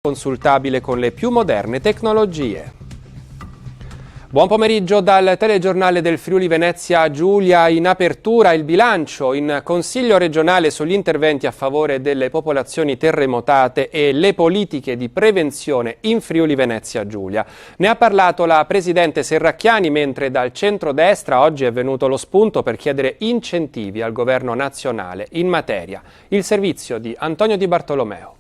consultabile con le più moderne tecnologie. Buon pomeriggio dal telegiornale del Friuli Venezia Giulia. In apertura il bilancio in Consiglio regionale sugli interventi a favore delle popolazioni terremotate e le politiche di prevenzione in Friuli Venezia Giulia. Ne ha parlato la Presidente Serracchiani, mentre dal centrodestra oggi è venuto lo spunto per chiedere incentivi al governo nazionale in materia. Il servizio di Antonio Di Bartolomeo.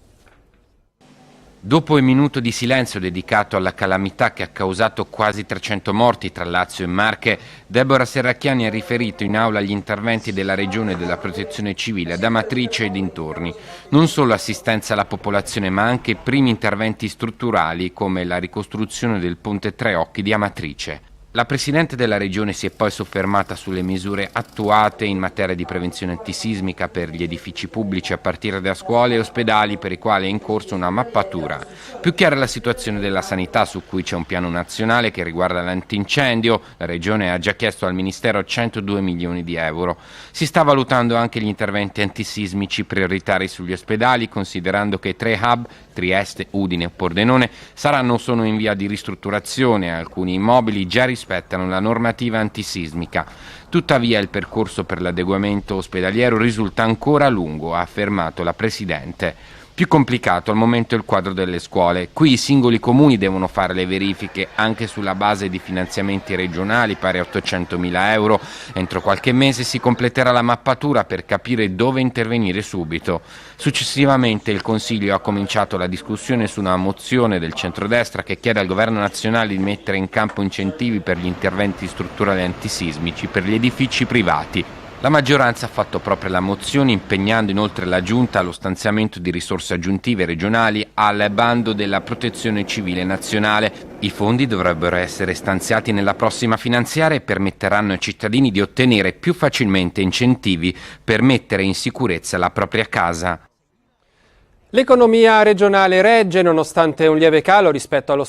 Dopo il minuto di silenzio dedicato alla calamità che ha causato quasi 300 morti tra Lazio e Marche, Deborah Serracchiani ha riferito in aula gli interventi della Regione e della Protezione Civile ad Amatrice e dintorni. Non solo assistenza alla popolazione, ma anche primi interventi strutturali come la ricostruzione del ponte Tre Occhi di Amatrice. La Presidente della Regione si è poi soffermata sulle misure attuate in materia di prevenzione antisismica per gli edifici pubblici a partire da scuole e ospedali, per i quali è in corso una mappatura. Più chiara è la situazione della sanità, su cui c'è un piano nazionale che riguarda l'antincendio. La Regione ha già chiesto al Ministero 102 milioni di euro. Si sta valutando anche gli interventi antisismici prioritari sugli ospedali, considerando che 3 hub, Trieste, Udine e Pordenone, saranno o sono in via di ristrutturazione. Alcuni immobili già rispettano la normativa antisismica. Tuttavia il percorso per l'adeguamento ospedaliero risulta ancora lungo, ha affermato la Presidente. Più complicato al momento è il quadro delle scuole. Qui i singoli comuni devono fare le verifiche anche sulla base di finanziamenti regionali pari a 800.000 euro. Entro qualche mese si completerà la mappatura per capire dove intervenire subito. Successivamente il Consiglio ha cominciato la discussione su una mozione del centrodestra che chiede al Governo nazionale di mettere in campo incentivi per gli interventi strutturali antisismici per gli edifici privati. La maggioranza ha fatto proprio la mozione, impegnando inoltre la Giunta allo stanziamento di risorse aggiuntive regionali al bando della Protezione Civile nazionale. I fondi dovrebbero essere stanziati nella prossima finanziaria e permetteranno ai cittadini di ottenere più facilmente incentivi per mettere in sicurezza la propria casa. L'economia regionale regge nonostante un lieve calo rispetto allo scorso